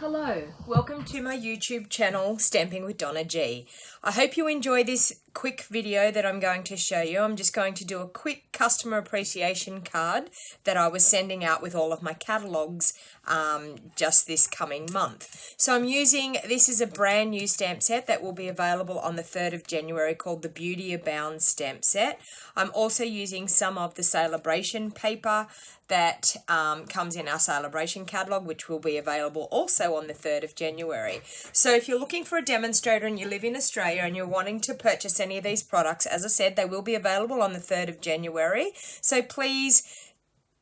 Hello, welcome to my YouTube channel, Stamping with Donna G. I hope you enjoy this quick video that I'm going to show you. I'm just going to do a quick customer appreciation card that I was sending out with all of my catalogs just this coming month. So I'm using, this is a brand new stamp set that will be available on the 3rd of January called the Beauty Abounds stamp set. I'm also using some of the Sale-A-Bration paper that comes in our Sale-A-Bration catalogue, which will be available also on the 3rd of January. So if you're looking for a demonstrator and you live in Australia and you're wanting to purchase any of these products, as I said, they will be available on the 3rd of January. So please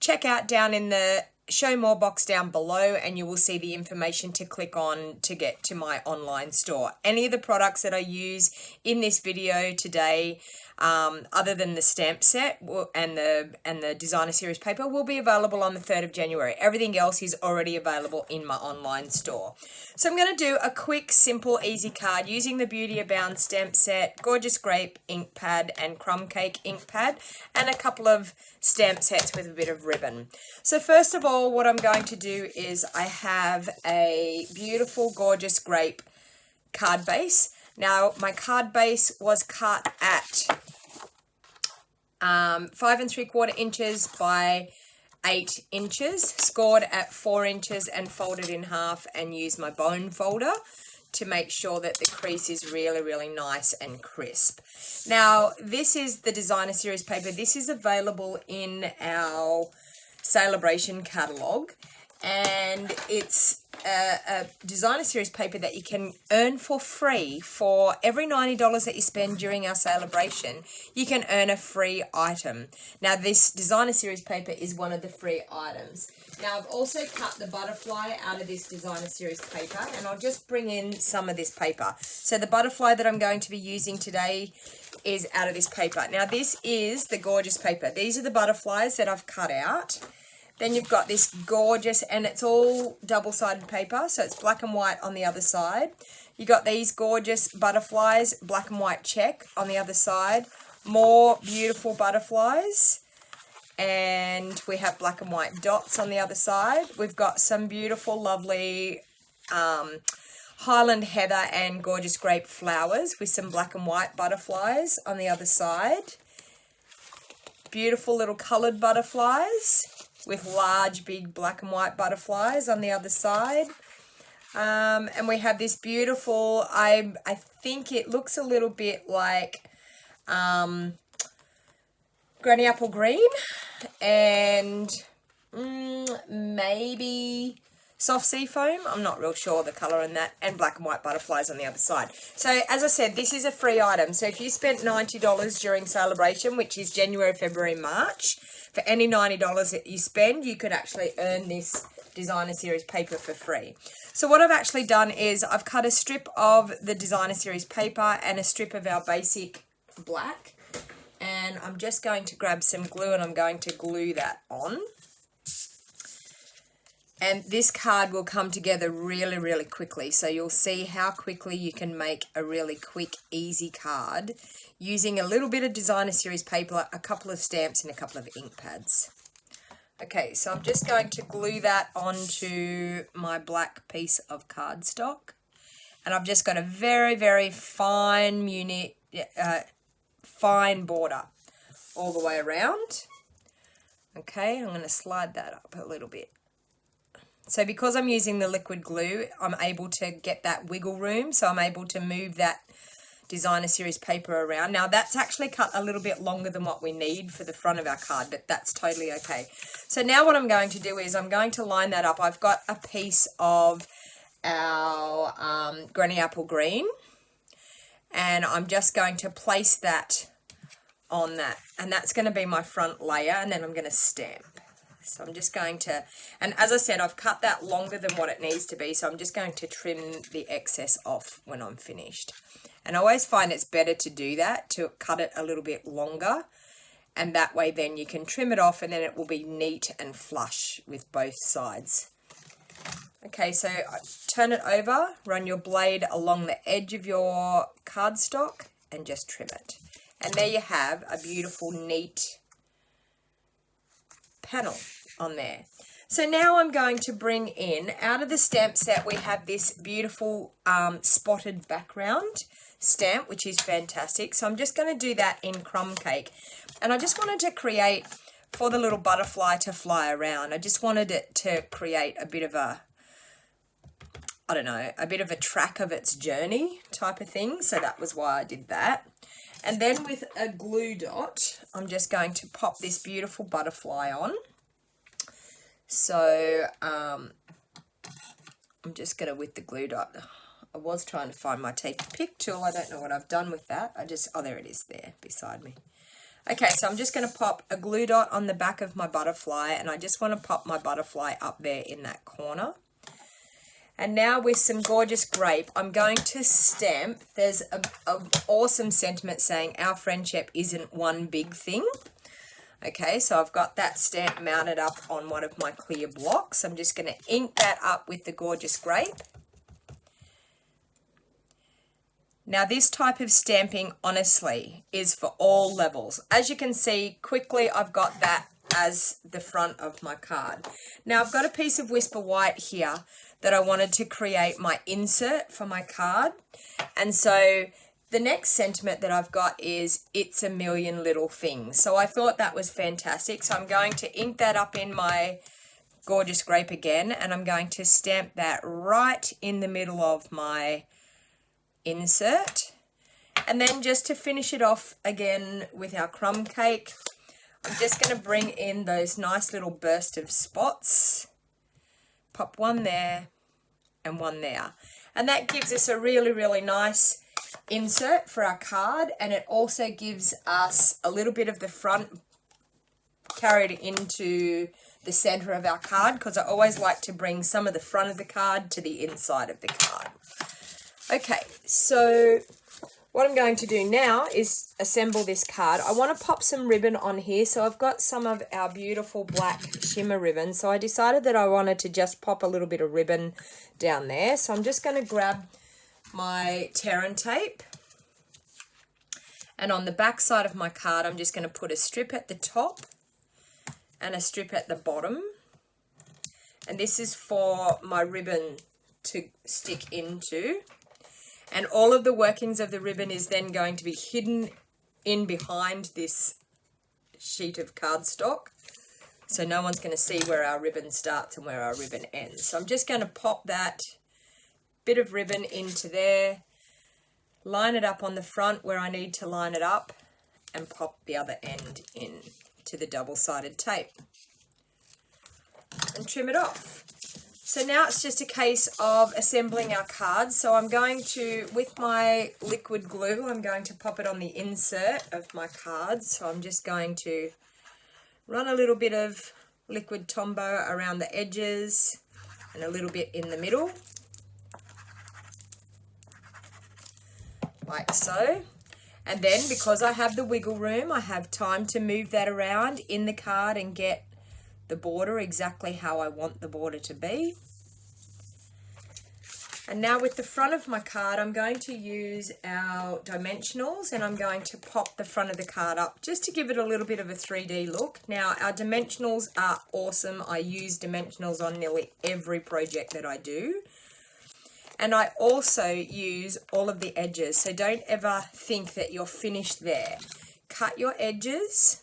check out down in the show more box down below and you will see the information to click on to get to my online store. Any of the products that I use in this video today, other than the stamp set and the designer series paper, will be available on the 3rd of January. Everything else is already available in my online store. So I'm going to do a quick, simple, easy card using the Beauty Abounds stamp set, Gorgeous Grape ink pad and Crumb Cake ink pad, and a couple of stamp sets with a bit of ribbon. So first of all, what I'm going to do is I have a beautiful Gorgeous Grape card base. Now, my card base was cut at 5 3/4 inches by 8 inches, scored at 4 inches and folded in half, and used my bone folder to make sure that the crease is really, really nice and crisp. Now, this is the designer series paper. This is available in our Sale-A-Bration catalogue, and it's a designer series paper that you can earn for free. For every $90 that you spend during our Sale-A-Bration, you can earn a free item. Now, this designer series paper is one of the free items. Now, I've also cut the butterfly out of this designer series paper, and I'll just bring in some of this paper. So the butterfly that I'm going to be using today is out of this paper. Now, this is the gorgeous paper. These are the butterflies that I've cut out. Then you've got this gorgeous, and it's all double-sided paper, so it's black and white on the other side. You got these gorgeous butterflies, black and white check on the other side. More beautiful butterflies. And we have black and white dots on the other side. We've got some beautiful, lovely Highland Heather and Gorgeous Grape flowers with some black and white butterflies on the other side. Beautiful little coloured butterflies with large, big black and white butterflies on the other side. And we have this beautiful, I think it looks a little bit like granny apple green and maybe soft sea foam. I'm not real sure the colour in that, and black and white butterflies on the other side. So as I said, this is a free item. So if you spent $90 during Sale-A-Bration, which is January, February, March, for any $90 that you spend, you could actually earn this designer series paper for free. So what I've actually done is I've cut a strip of the designer series paper and a strip of our basic black, and I'm just going to grab some glue and I'm going to glue that on. And this card will come together really, really quickly. So you'll see how quickly you can make a really quick, easy card using a little bit of designer series paper, a couple of stamps, and a couple of ink pads. Okay, so I'm just going to glue that onto my black piece of cardstock. And I've just got a very, very fine fine border all the way around. Okay, I'm going to slide that up a little bit. So because I'm using the liquid glue, I'm able to get that wiggle room, so I'm able to move that designer series paper around. Now, that's actually cut a little bit longer than what we need for the front of our card, but that's totally okay. So now what I'm going to do is I'm going to line that up. I've got a piece of our granny apple green, and I'm just going to place that on that, and that's going to be my front layer, and then I'm going to stamp. So I'm just going to, and as I said, I've cut that longer than what it needs to be, so I'm just going to trim the excess off when I'm finished. And I always find it's better to do that, to cut it a little bit longer, and that way then you can trim it off and then it will be neat and flush with both sides. Okay, so turn it over, run your blade along the edge of your cardstock and just trim it. And there you have a beautiful, neat panel on there. So now I'm going to bring in, out of the stamp set, we have this beautiful spotted background stamp, which is fantastic. So I'm just going to do that in crumb cake. And I just wanted to create, for the little butterfly to fly around, I just wanted it to create a bit of a, I don't know, a bit of a track of its journey type of thing. So that was why I did that. And then with a glue dot, I'm just going to pop this beautiful butterfly on. So I'm just going to, with the glue dot, I was trying to find my take pick tool. I don't know what I've done with that. Oh, there it is there beside me. Okay, so I'm just going to pop a glue dot on the back of my butterfly, and I just want to pop my butterfly up there in that corner. And now with some gorgeous grape, I'm going to stamp. There's an awesome sentiment saying our friendship isn't one big thing. Okay, so I've got that stamp mounted up on one of my clear blocks. I'm just going to ink that up with the gorgeous grape. Now this type of stamping, honestly, is for all levels. As you can see, quickly I've got that as the front of my card. Now I've got a piece of Whisper White here that I wanted to create my insert for my card. And so the next sentiment that I've got is "It's a million little things." So I thought that was fantastic. So I'm going to ink that up in my gorgeous grape again, and I'm going to stamp that right in the middle of my insert. And then just to finish it off again with our crumb cake, I'm just going to bring in those nice little burst of spots. Pop one there and one there. And that gives us a really, really nice insert for our card, and it also gives us a little bit of the front carried into the center of our card, because I always like to bring some of the front of the card to the inside of the card. Okay, so what I'm going to do now is assemble this card. I want to pop some ribbon on here, so I've got some of our beautiful black shimmer ribbon, so I decided that I wanted to just pop a little bit of ribbon down there. So I'm just going to grab my tear and tape, and on the back side of my card I'm just going to put a strip at the top and a strip at the bottom, and this is for my ribbon to stick into, and all of the workings of the ribbon is then going to be hidden in behind this sheet of cardstock, so no one's going to see where our ribbon starts and where our ribbon ends. So I'm just going to pop that bit of ribbon into there, line it up on the front where I need to line it up, and pop the other end in to the double-sided tape and trim it off. So now it's just a case of assembling our cards. So I'm going to, with my liquid glue, I'm going to pop it on the insert of my cards. So I'm just going to run a little bit of liquid Tombow around the edges and a little bit in the middle, like so. And then, because I have the wiggle room, I have time to move that around in the card and get the border exactly how I want the border to be. And now with the front of my card, I'm going to use our dimensionals, and I'm going to pop the front of the card up just to give it a little bit of a 3D look. Now, our dimensionals are awesome. I use dimensionals on nearly every project that I do. And I also use all of the edges, so don't ever think that you're finished there. Cut your edges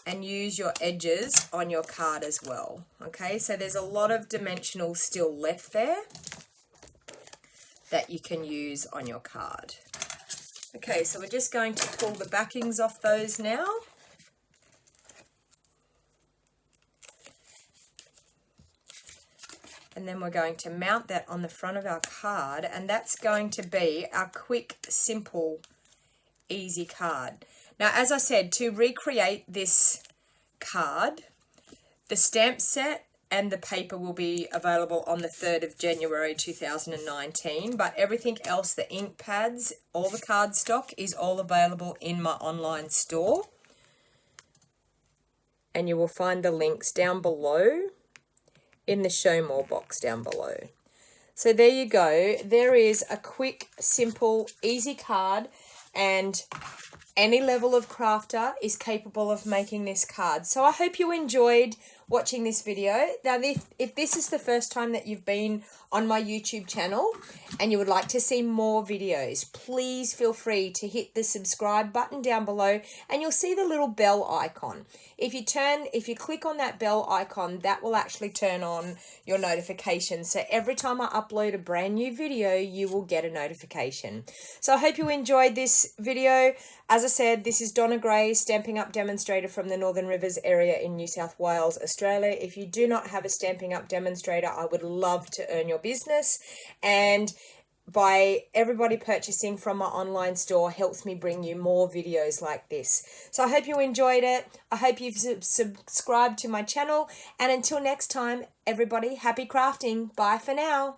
and use your edges on your card as well. Okay, so there's a lot of dimensionals still left there that you can use on your card. Okay, so we're just going to pull the backings off those now. And then we're going to mount that on the front of our card, and that's going to be our quick, simple, easy card. Now, as I said, to recreate this card, the stamp set and the paper will be available on the 3rd of January 2019, but everything else, the ink pads, all the cardstock is all available in my online store. And you will find the links down below in the show more box down below. So there you go. There is a quick, simple, easy card, and any level of crafter is capable of making this card. So I hope you enjoyed watching this video. Now, if this is the first time that you've been on my YouTube channel and you would like to see more videos, please feel free to hit the subscribe button down below and you'll see the little bell icon. If you click on that bell icon, that will actually turn on your notifications. So every time I upload a brand new video, you will get a notification. So I hope you enjoyed this video. As I said, this is Donna Gray, Stampin' Up! Demonstrator from the Northern Rivers area in New South Wales, Australia. If you do not have a Stampin' Up! Demonstrator, I would love to earn your business. And by everybody purchasing from my online store helps me bring you more videos like this. So I hope you enjoyed it. I hope you've subscribed to my channel. And until next time, everybody, happy crafting. Bye for now.